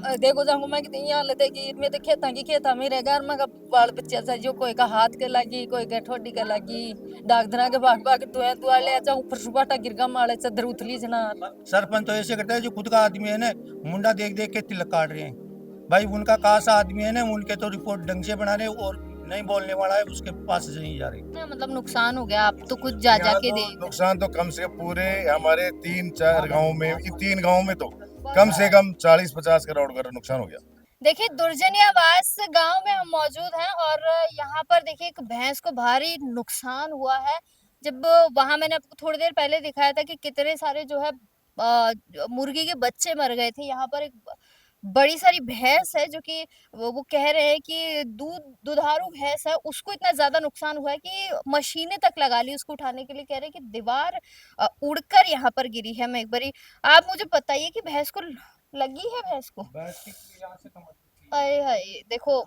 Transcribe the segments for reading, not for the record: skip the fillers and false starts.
देखो जाऊंगा मैं कितनी हालत है कि मैं तो खेता मेरे घर में का बाल बच्चे से जो कोई का हाथ के लगी कोई का ठोडी के लगी डागदरा के भाग भाग दुआ ले अच्छा ऊपर सुबाटा गिरगा माले चदर उथली जना। सरपंच तो ऐसे करता है जो खुद का आदमी है ना, मुंडा देख देख के तिलक काट रहे हैं। भाई उनका कासा आदमी है ना, उनके तो रिपोर्ट ढंग से बना रहे, और नहीं बोलने वाला है उसके पास से नहीं जा रही। मतलब नुकसान हो गया आप तो कुछ जा यहाँ जाके तो देख। नुकसान तो कम से पूरे हमारे 3-4 गाँव में, इन 3 गाँव में तो कम से कम 40-50 करोड़ का नुकसान हो गया। देखिए दुर्जनियावास गांव में हम मौजूद हैं और यहाँ पर देखिए एक भैंस को भारी नुकसान हुआ है। जब वहां मैंने आपको थोड़ी देर पहले दिखाया था कि कितने सारे जो है मुर्गी के बच्चे मर गए थे। यहाँ पर एक बड़ी सारी भैंस है जो कि वो कह रहे हैं कि दुधारू भैंस है, उसको इतना ज्यादा नुकसान हुआ है कि मशीनें तक लगा ली उसको उठाने के लिए। कह रहे हैं कि दीवार उड़कर यहाँ पर गिरी है। मैं एक बारी आप मुझे बताइए कि भैंस को लगी है भैंस को। अरे हाय देखो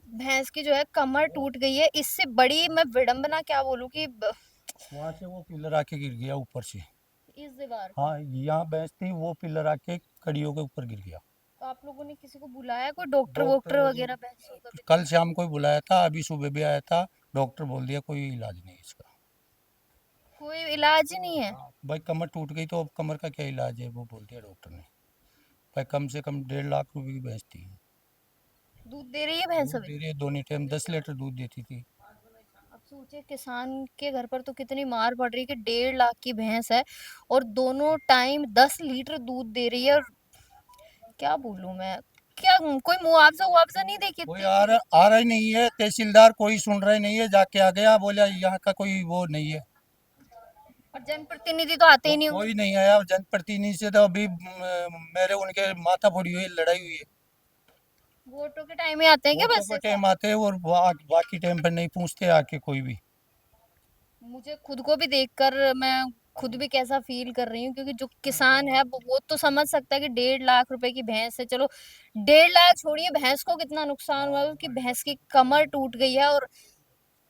भैंस की जो है कमर टूट गई है। इससे बड़ी मैं विडंबना क्या बोलूं कि वहां से वो पिलर आके गिर गया ऊपर से। इस दीवार हाँ, यहाँ भैंस थी, वो पिलर आके कड़ियों के ऊपर गिर गया। तो आप लोगों ने किसी को बुलाया कोई डॉक्टर डॉक्टर वॉक्टर अभी वगैरह भैंसों का कल बेचारे। शाम को ही बुलाया था, अभी सुबह भी आया था। डॉक्टर बोल दिया कोई इलाज नहीं इसका। कोई इलाज ही नहीं है। हाँ, भाई कमर टूट गई तो अब कमर का क्या इलाज है, वो बोल दिया डॉक्टर ने। भाई कम से कम 1.5 लाख रुपए की भैंस थी। दूध दे रही है भैंस दूध अभी। दे रही है, दोनों टाइम 10 लीटर दूध देती थी। अब सोचिए किसान के घर पर तो कितनी मार पड़ रही है कि 1.5 लाख की भैंस है और दोनों टाइम 10 लीटर दूध दे रही है। और क्या बोलूं मैं, क्या कोई मुआवजा मुआवजा नहीं दे के कोई देती है। आ रहा ही नहीं है, तहसीलदार कोई सुन रहा ही नहीं है। जाके आ गया, बोला यहाँ का कोई वो नहीं है। और जनप्रतिनिधि तो आते ही नहीं होंगे। कोई नहीं आया जनप्रतिनिधि से, तो अभी मेरे उनके माथा फोड़ी हुई, लड़ाई हुई है। वोटों के टाइम में आते हैं क्या वोटों बस के सिर्फ। टाइम आते हैं और बाकी टाइम पर नहीं पूछते आके कोई भी। मुझे खुद को भी देखकर मैं खुद भी कैसा फील कर रही हूँ क्योंकि जो किसान है वो तो समझ सकता है कि 1.5 लाख रुपए की भैंस है। चलो 1.5 लाख छोड़िए, भैंस को कितना नुकसान हुआ है, उसकी भैंस की कमर टूट गई है और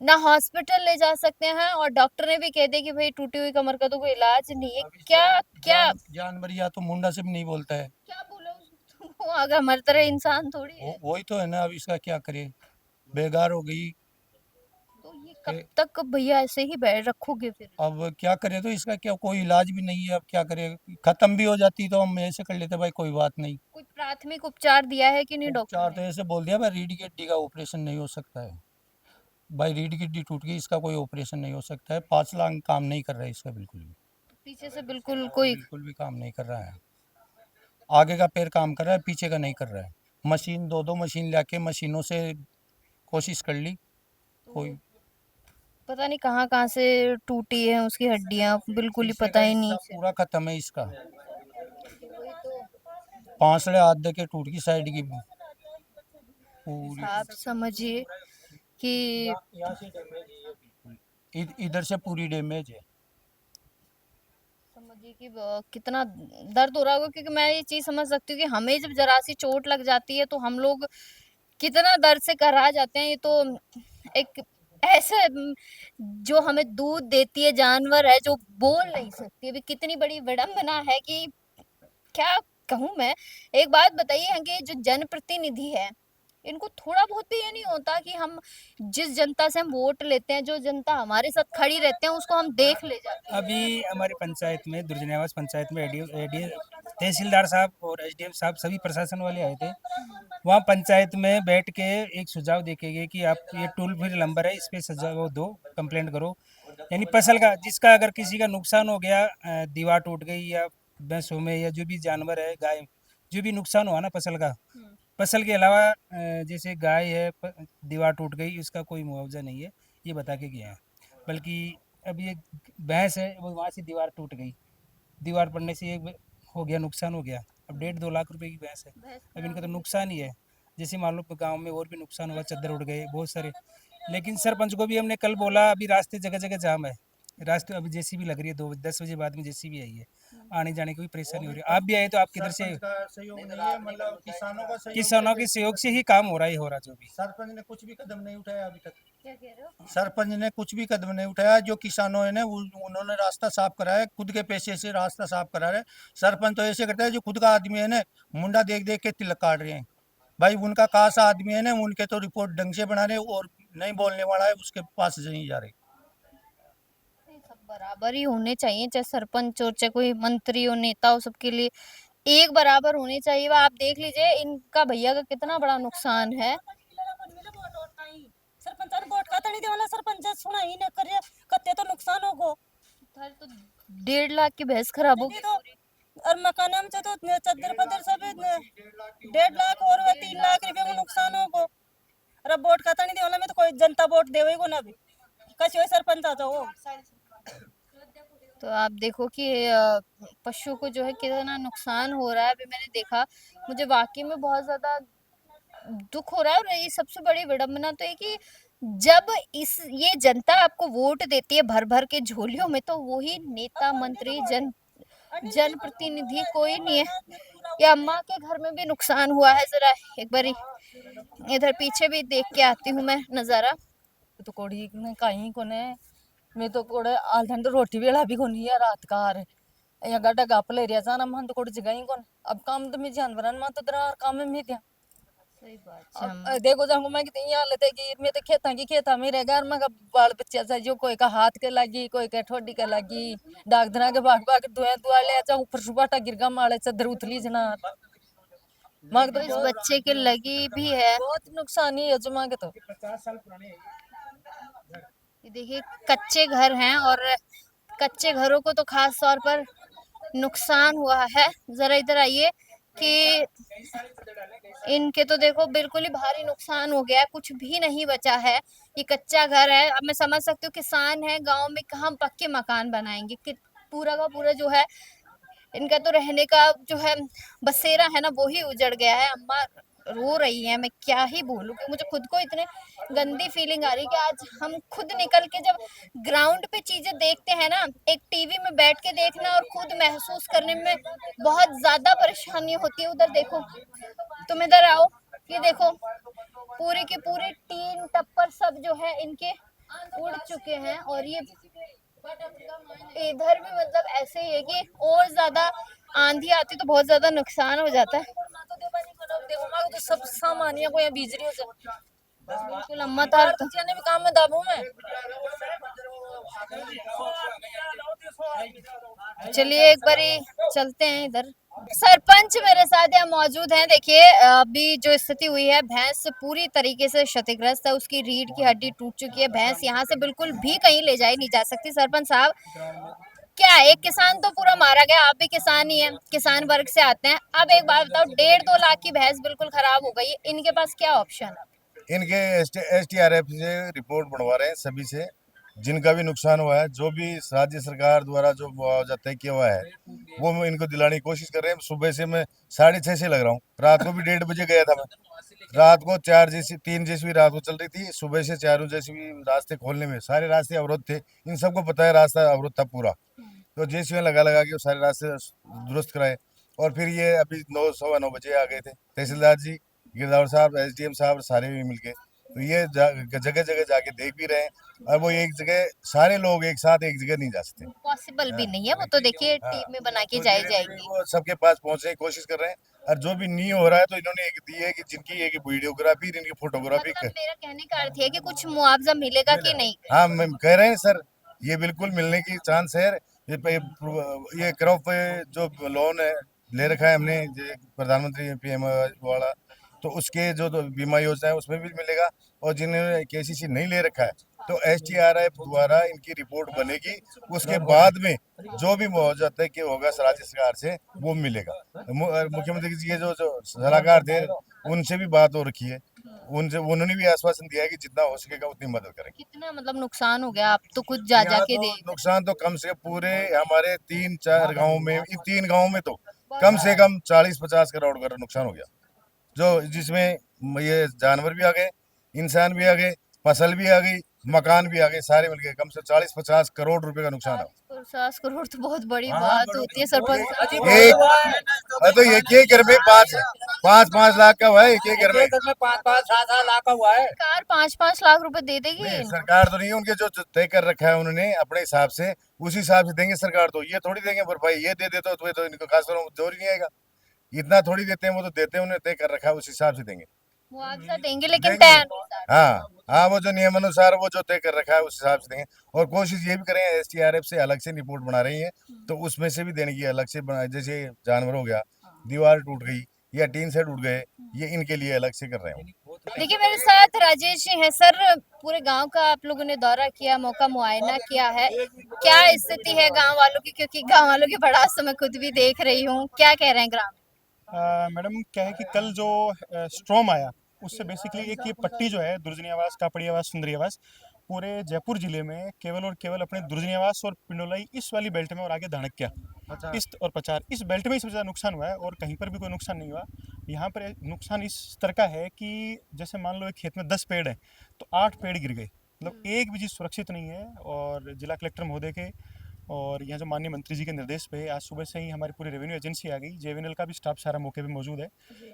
ना हॉस्पिटल ले जा सकते हैं और डॉक्टर ने भी कह दिया कि भाई टूटी हुई कमर का तो कोई इलाज नहीं है। अब क्या इसका क्या जानवर या तो मुंडा से भी नहीं बोलता है। क्या बोला वो अगर हमारी तरह इंसान थोड़ी है। वही तो है ना, अब इसका क्या करे, बेकार हो गई। तो ये कब कि तक भैया ऐसे ही बैठ रखोगे फिर। अब क्या करे, तो इसका क्या कोई इलाज भी नहीं है। अब क्या करे, खत्म भी हो जाती तो हम ऐसे कर लेते, भाई कोई बात नहीं। कोई प्राथमिक उपचार दिया है कि नहीं डॉक्टर उपचार ने। तो ऐसे बोल दिया, भाई रीढ़ की हड्डी का ऑपरेशन नहीं हो सकता है। भाई रीढ़ की हड्डी टूट गई, इसका कोई ऑपरेशन नहीं हो सकता है। 5 लाख काम नहीं कर रहा है इसका बिल्कुल भी। पीछे से बिल्कुल कोई। बिल्कुल भी काम नहीं कर रहा है। आगे का पैर काम कर रहा है, पीछे का नहीं कर रहा है। मशीन, दो दो मशीन लाके मशीनों से कोशिश कर ली, तो कोई। पता नहीं कहाँ कहाँ से टूटी है उसकी हड्डियां, बिल्कुल ही शीशे पता का ही नहीं हिस्सा चला। पूरा खत्म है इसका। वही तो। पांसड़े हाथ दे के टूट गई साइड की पूरी। आप समझिए कि यहाँ से डैमेज है ये बिल्कुल, इधर से पूरी डैमेज है। समझिए कि कितना दर्द हो रहा होगा क्योंकि मैं ये चीज समझ सकती हूँ कि हमें जब जरा सी चोट लग जाती है तो हम लोग कितना दर्द से कराह जाते हैं। ये तो एक ऐसे जो हमें दूध देती है जानवर है जो बोल नहीं सकती। अभी कितनी बड़ी विडंबना है कि क्या कहूँ मैं। एक बात बताइए यहाँ के जो जनप्रतिनिधि है इनको थोड़ा बहुत भी ये नहीं होता कि हम जिस जनता से हम वोट लेते हैं, जो जनता हमारे साथ खड़ी रहते हैं उसको हम देख ले जाते हैं। अभी हमारी पंचायत में, दुर्जनावास पंचायत में एडीएम तहसीलदार साहब और एसडीएम साहब सभी प्रशासन वाले आए थे। वहाँ पंचायत में बैठ के एक सुझाव देखे गए कि आप ये टोल फ्री नंबर है, इस पे सुझाव दो, कंप्लेंट करो। यानी फसल का, जिसका अगर किसी का नुकसान हो गया, दीवार टूट गई या भैंसों में या जो भी जानवर है, गाय, जो भी नुकसान हुआ ना फसल का, हम्म। फसल के अलावा जैसे गाय है, दीवार टूट गई, इसका कोई मुआवजा नहीं है, ये बता के गए हैं। बल्कि अब ये भैंस है, वो वहाँ से दीवार टूट गई, दीवार पड़ने से ये हो गया, नुकसान हो गया। अब 1.5-2 लाख रुपए की भैंस है, भैंस अब इनका खराब तो हो गई। नुकसान ही है। जैसे मान लो गाँव में और भी नुकसान हुआ, चद्दर उड़ गए बहुत सारे। लेकिन सरपंच को भी हमने कल बोला, अभी रास्ते जगह जगह जाम है, रास्ते अभी जेसीबी लग रही है, 10 बजे बाद में जेसीबी आई है, आने जाने की कोई परेशानी हो रही है। आप भी आए तो आप किधर से। सरपंच का सहयोग नहीं है, मतलब किसानों का सहयोग किसानों से के सहयोग से ही काम हो रहा है, हो रहा जो भी। सरपंच ने कुछ भी कदम नहीं उठाया अभी तक। क्या कह रहे हो? सरपंच ने कुछ भी कदम नहीं उठाया। जो किसानों ने उन्होंने रास्ता साफ करा है, खुद के पैसे से रास्ता साफ करा है। सरपंच तो ऐसे करता है, जो खुद का आदमी है ना, मुंडा देख देख के तिलक काट रहे हैं। भाई उनका कासा आदमी है ना, उनके तो रिपोर्ट ढंग से बना रहे, और नहीं बोलने वाला है उसके पास नहीं जा रहे। नहीं, सब बराबर ही होने चाहिए, चाहे सरपंच हो चाहे कोई मंत्री हो नेता हो, सबके लिए एक बराबर होने चाहिए। वो आप देख लीजिए इनका भैया का कितना बड़ा नुकसान है। सरपंचाने वोट खाता नहीं देवाला, सरपंच सुना ही न करे कत्ते तो नुकसान होगो। उधर तो 1.5 लाख की भैंस खराब हो गई तो और मकान में तो चद्दर पदर सब 1.5 लाख और 3 लाख रुपए में नुकसान होगो। और अब वोट खाता नहीं देवाला में तो कोई जनता वोट देवे को ना भी कसी सरपंच आ जाओ। तो आप देखो कि पशु को जो है कितना नुकसान हो रहा है। अभी मैंने देखा, मुझे वाकई में बहुत ज्यादा दुख हो रहा है। और ये सबसे बड़ी विडंबना तो है कि जब ये जनता आपको वोट देती है भर भर के झोलियों में, तो वही नेता मंत्री जनप्रतिनिधि कोई नहीं है। ये अम्मा के घर में भी नुकसान हुआ है। जरा एक बारी इधर पीछे भी देख के आती हूँ मैं नजारा। तो कोड़ी ने कहीं कोने मैं तो कोड़े आल ठंड रोटी वेला भी कोनी है रात का हार या गड्ढा गाप ले रिया जाना मन तो कोड़ी जगह ही कोन। अब काम तो मैं जानवरन मा तो दरा काम में मैं दिया। सही बात अब देखो जाऊंगा मैं कितनी यहाँ लेते कि मैं तो खेता मेरे घर में बाल बच्चे से जो कोई का हाथ के लगी कोई का ठोडी के लगी डागधरा के भाग भाग धुआं धुआ ले अच्छा ऊपर सुबाटा गिरगा माले चदर उतली जना मांग तो तो इस बच्चे के लगी भी है। बहुत नुकसान ही है जो मांगे तो 50 साल पुराने हैं। ये देखिए कच्चे घर हैं, और कच्चे घरों को तो खास तौर पर नुकसान हुआ है। जरा इधर आइए कि इनके तो देखो बिल्कुल ही भारी नुकसान हो गया है, कुछ भी नहीं बचा है। ये कच्चा घर है। अब मैं समझ सकती हूँ किसान है गांव में, कहाँ पक्के मकान बनाएंगे कि पूरा का पूरा जो है इनका तो रहने का जो है बसेरा है ना, वो ही उजड़ गया है। अम्मा रो रही है, मैं क्या ही बोलूं कि मुझे खुद को इतने गंदी फीलिंग आ रही है कि आज हम खुद निकल के जब ग्राउंड पे चीजें देखते हैं ना, एक टीवी में बैठ के देखना और खुद महसूस करने में बहुत ज्यादा परेशानी होती है। उधर देखो, तुम इधर आओ, ये देखो पूरी की पूरी टीन टप्पर सब जो है इनके उड़ चुके हैं। और ये इधर भी मतलब ऐसे ही है कि और ज्यादा आंधी आती तो बहुत ज्यादा नुकसान हो जाता है। देखो मांगे तो सब सामान या कोई बिजली हो जाए बिल्कुल अम्मा तार तो ने भी काम में दाबू में। चलिए एक बारी चलते हैं इधर। सरपंच मेरे साथ यहाँ मौजूद हैं। देखिए अभी जो स्थिति हुई है, भैंस पूरी तरीके से क्षतिग्रस्त है, उसकी रीढ़ की हड्डी टूट चुकी है। भैंस यहाँ से बिल्कुल भी कहीं ले जाई नहीं जा सकती। सरपंच साहब, क्या एक किसान तो पूरा मारा गया, आप भी किसान ही हैं, किसान वर्ग से आते हैं। अब एक बात बताओ, 1.5-2 लाख की भैंस बिल्कुल खराब हो गई है, इनके पास क्या ऑप्शन है? इनके STRF से रिपोर्ट बनवा रहे हैं सभी से, जिनका भी नुकसान हुआ है, जो भी राज्य सरकार द्वारा जो मुआवजा तय किया हुआ है वो मैं इनको दिलाने की कोशिश कर रहे हैं। सुबह से मैं 6:30 से लग रहा हूँ, रात को भी 1:30 बजे गया था मैं। रात को 3 जेसीबी रात को चल रही थी, सुबह से 4 जेसीबी रास्ते खोलने में, सारे रास्ते अवरुद्ध थे। इन सबको पता है रास्ता अवरुद्ध था पूरा, तो जेसीबी लगा लगा के वो सारे रास्ते दुरुस्त कराए। और फिर ये अभी 9-9:15 बजे आ गए थे तहसीलदार जी, गिरदावर साहब, SDM साहब, सारे भी मिलके। तो ये जगह जगह जाके देख भी रहे हैं। और वो एक जगह सारे लोग एक साथ एक जगह नहीं जा सकते, पॉसिबल भी नहीं है, वो तो देखिए हाँ। टीम में बना के तो जाई धीरे-धीरे जाएगी। वो सबके पास पहुंचने की कोशिश कर रहे हैं। और जो भी नहीं हो रहा है तो इन्होंने एक दी है कि जिनकी एक वीडियोग्राफी, इनकी फोटोग्राफी मतलब मेरा कहने का अर्थ है कि कुछ मुआवजा मिलेगा कि नहीं? हाँ मैं कह रहे हैं सर, ये बिल्कुल मिलने की चांस है। ये क्रॉप जो लोन है ले रखा है हमने, प्रधानमंत्री PM वाला, तो उसके जो बीमा योजना है उसमें भी मिलेगा। और जिन्होंने KCC नहीं ले रखा है तो STRF द्वारा इनकी रिपोर्ट बनेगी, उसके बाद में जो भी मुआवजा तय कि होगा राज्य सरकार से वो मिलेगा। मुख्यमंत्री जी के जो सलाहकार थे उनसे भी बात हो रखी है, उनसे उन्होंने भी आश्वासन दिया है कि जितना हो सकेगा उतनी मदद करेंगे। कितना मतलब नुकसान हो गया? आप तो खुद जा यहाँ जाके तो देख। नुकसान तो कम से पूरे हमारे 3-4 गाँव में, इन 3 गाँव में तो कम से कम 40-50 करोड़ का नुकसान हो गया, जो जिसमें ये जानवर भी आ गए, इंसान भी आ गए, फसल भी आ गई, मकान भी आ गए, सारे मिल गए। कम से 40-50 करोड़ रुपए का नुकसान है। 50 करोड़ तो बहुत बड़ी हाँ, बात होती है सरपंच साहब। एक तो एक ही घर में 5 है, 5-5 लाख का हुआ है एक घर में। में 5-5-7-7 लाख का हुआ है। सरकार 5-5 लाख रुपए दे देगी? नहीं सरकार तो नहीं है, उनके जो तय कर रखा है उन्होंने अपने हिसाब से, उसी हिसाब से देंगे सरकार। तो ये थोड़ी देंगे भरपाई, ये दे देते तो इनको खास करो जोर ही नहीं आएगा। इतना थोड़ी देते हैं, वो तो देते हैं, उन्हें तय कर रखा है उस हिसाब से देंगे। मुआवजा देंगे लेकिन देंगे। तय अनुसार। हाँ हाँ, वो जो नियमानुसार वो जो तय कर रखा है उस हिसाब से देंगे। और कोशिश ये भी करें, एसडीआरएफ से अलग से रिपोर्ट बना रही है, तो उसमें से भी देने की अलग से जैसे जानवर हो गया, दीवार टूट गई या टीन से टूट गए, ये इनके लिए अलग से कर रहे हैं। देखिए मेरे साथ राजेश जी हैं। सर, पूरे गांव का आप लोगों ने दौरा किया, मौका मुआयना किया है, क्या स्थिति है गांव वालों की? क्योंकि गांव वालों के बड़ा मैं खुद भी देख रही हूँ, क्या कह रहे हैं ग्राम? मैडम क्या है कि कल जो स्ट्रॉम आया उससे बेसिकली एक ये पट्टी जो है दुर्जनी आवास, कापड़ी आवास, सुंदरी आवास, पूरे जयपुर जिले में केवल और केवल अपने दुर्जनी आवास और पिंडोलाई इस वाली बेल्ट में और आगे धाणक्या इस और पचार इस बेल्ट में ही सबसे ज़्यादा नुकसान हुआ है और कहीं पर भी कोई नुकसान नहीं हुआ। यहाँ पर नुकसान इस तरह का है कि जैसे मान लो एक खेत में 10 पेड़ है तो 8 पेड़ गिर गए, मतलब एक भी चीज़ सुरक्षित नहीं है। और जिला कलेक्टर महोदय के और यहाँ जो माननीय मंत्री जी के निर्देश पे आज सुबह से ही हमारी पूरी रेवेन्यू एजेंसी आ गई, जेवीएनएल का भी स्टाफ सारा मौके पे मौजूद है।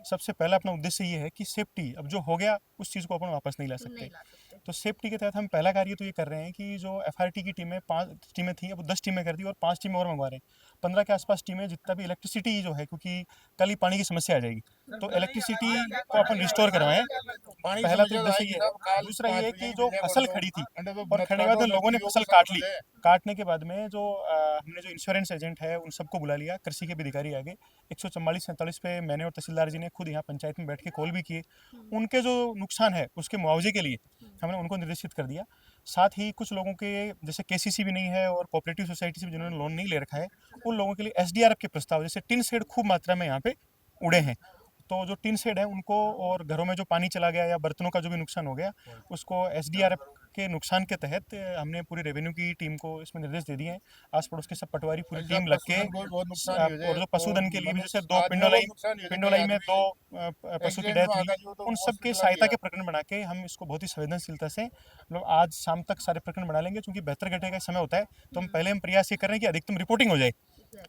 सबसे पहला अपना उद्देश्य ये है कि सेफ्टी, अब जो हो गया उस चीज़ को अपन वापस नहीं ला सकते, तो सेफ्टी के तहत हम पहला कार्य तो ये कर रहे हैं कि जो एफआरटी की टीमें 5 टीमें थी अब 10 टीमें कर दी और 5 टीमें और मंगवा रहे हैं। 15 के आसपास टीमें, जितना भी इलेक्ट्रिसिटी जो है, क्योंकि कल ही पानी की समस्या आ जाएगी, तो इलेक्ट्रिसिटी को अपन रिस्टोर करवाएं। पहला तो उद्देश्य ये है। दूसरा ये है कि जो फसल खड़ी थी और खड़े के बाद लोगों ने फसल काट ली, काटने के बाद में जो हमने जो इंश्योरेंस एजेंट है उन सबको बुला लिया, कृषि के भी अधिकारी आगे 144-47 पे मैंने और तहसीलदार जी ने खुद यहाँ पंचायत में बैठ के कॉल भी किए। उनके जो नुकसान है उसके मुआवजे के लिए हमने उनको निर्देशित कर दिया। साथ ही कुछ लोगों के जैसे केसीसी भी नहीं है और कोऑपरेटिव सोसाइटी से भी जिन्होंने लोन नहीं ले रखा है, उन लोगों के लिए एसडीआरएफ के प्रस्ताव, जैसे टिन शेड खूब मात्रा में यहाँ पे उड़े हैं, तो जो टिन शेड है उनको, और घरों में जो पानी चला गया या बर्तनों का जो भी नुकसान हो गया उसको एसडीआरएफ के नुकसान के तहत हमने पूरी रेवेन्यू की टीम को इसमें निर्देश दे दिए हैं। आस पड़ोस के सब पटवारी पूरी टीम लग के, और जो पशुधन के लिए भी जैसे 2 पिंडोलाई में 2 पशु की डेथ हुई, उन सब के सहायता के प्रकरण बना के हम इसको बहुत ही संवेदनशीलता से मतलब आज शाम तक सारे प्रकरण बना लेंगे। क्योंकि बेहतर घटे का समय होता है, तो हम प्रयास ये कर रहे हैं कि अधिकतम रिपोर्टिंग हो जाए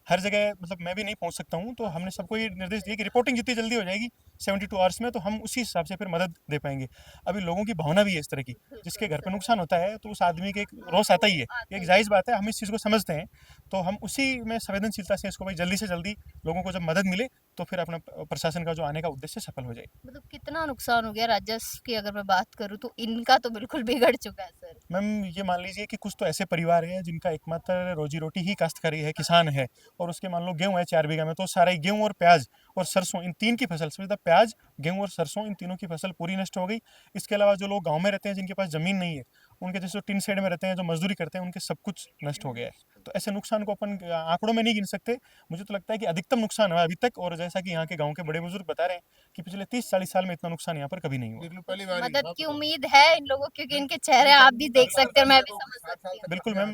हर जगह। मतलब मैं भी नहीं पहुंच सकता हूं, तो हमने सबको ये निर्देश दिया कि रिपोर्टिंग जितनी जल्दी हो जाएगी 72 आवर्स में, तो हम उसी हिसाब से फिर मदद दे पाएंगे। अभी लोगों की भावना भी है इस तरह की, जिसके घर पर नुकसान होता है तो उस आदमी के एक रोष आता ही है, एक जायज़ बात है, हम इस चीज़ को समझते हैं, तो हम उसी में संवेदनशीलता से इसको भाई जल्दी से जल्दी लोगों को जब मदद मिले तो फिर अपना प्रशासन का जो आने का उद्देश्य सफल हो जाए। मतलब कितना नुकसान हो गया राजस्व की अगर मैं बात करूँ तो? इनका तो बिल्कुल बिगड़ चुका है सर। मैम ये मान लीजिए कि कुछ तो ऐसे परिवार हैं जिनका एकमात्र रोजी रोटी ही काश्तकारी है, किसान है, और उसके मान लो गेहूं है 4 बीघा में, तो सारा ही गेहूं और प्याज और सरसों, इन 3 की फसल, समझता प्याज, गेहूं और सरसों, इन तीनों की फसल पूरी नष्ट हो गई। इसके अलावा जो लोग गाँव में रहते हैं जिनके पास ज़मीन नहीं है, उनके जैसे टिन शेड में रहते हैं, जो मजदूरी करते हैं, उनके सब कुछ नष्ट हो गया है। तो ऐसे नुकसान को अपन आंकड़ों में नहीं गिन सकते। मुझे तो लगता है कि अधिकतम नुकसान हुआ अभी तक, और जैसा कि यहाँ के गाँव के बड़े बुजुर्ग बता रहे हैं कि पिछले 30-40 साल में इतना नुकसान यहाँ पर कभी नहीं हुआ। मदद की उम्मीद है इन लोगों, क्योंकि इनके चेहरे आप भी देख सकते हैं, मैं भी समझ सकती हूँ। बिल्कुल मैम,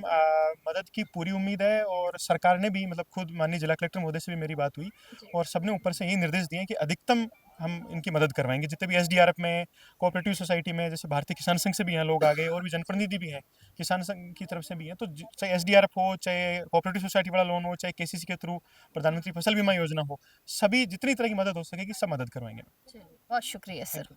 मदद की पूरी उम्मीद है, और सरकार ने भी, मतलब खुद माननीय जिला कलेक्टर महोदय से भी मेरी बात हुई और सबने ऊपर से यही निर्देश दिए कि अधिकतम हम इनकी मदद करवाएंगे। जितने भी एसडीआरएफ में, कोऑपरेटिव सोसाइटी में, जैसे भारतीय किसान संघ से भी यहाँ लोग आ गए और भी जनप्रतिनिधि भी हैं किसान संघ की तरफ से भी हैं, तो चाहे एसडीआरएफ हो, चाहे कोऑपरेटिव सोसाइटी वाला लोन हो, चाहे केसीसी के थ्रू प्रधानमंत्री फसल बीमा योजना हो, सभी जितनी तरह की मदद हो सकेगी सब मदद करवाएंगे। बहुत शुक्रिया सर।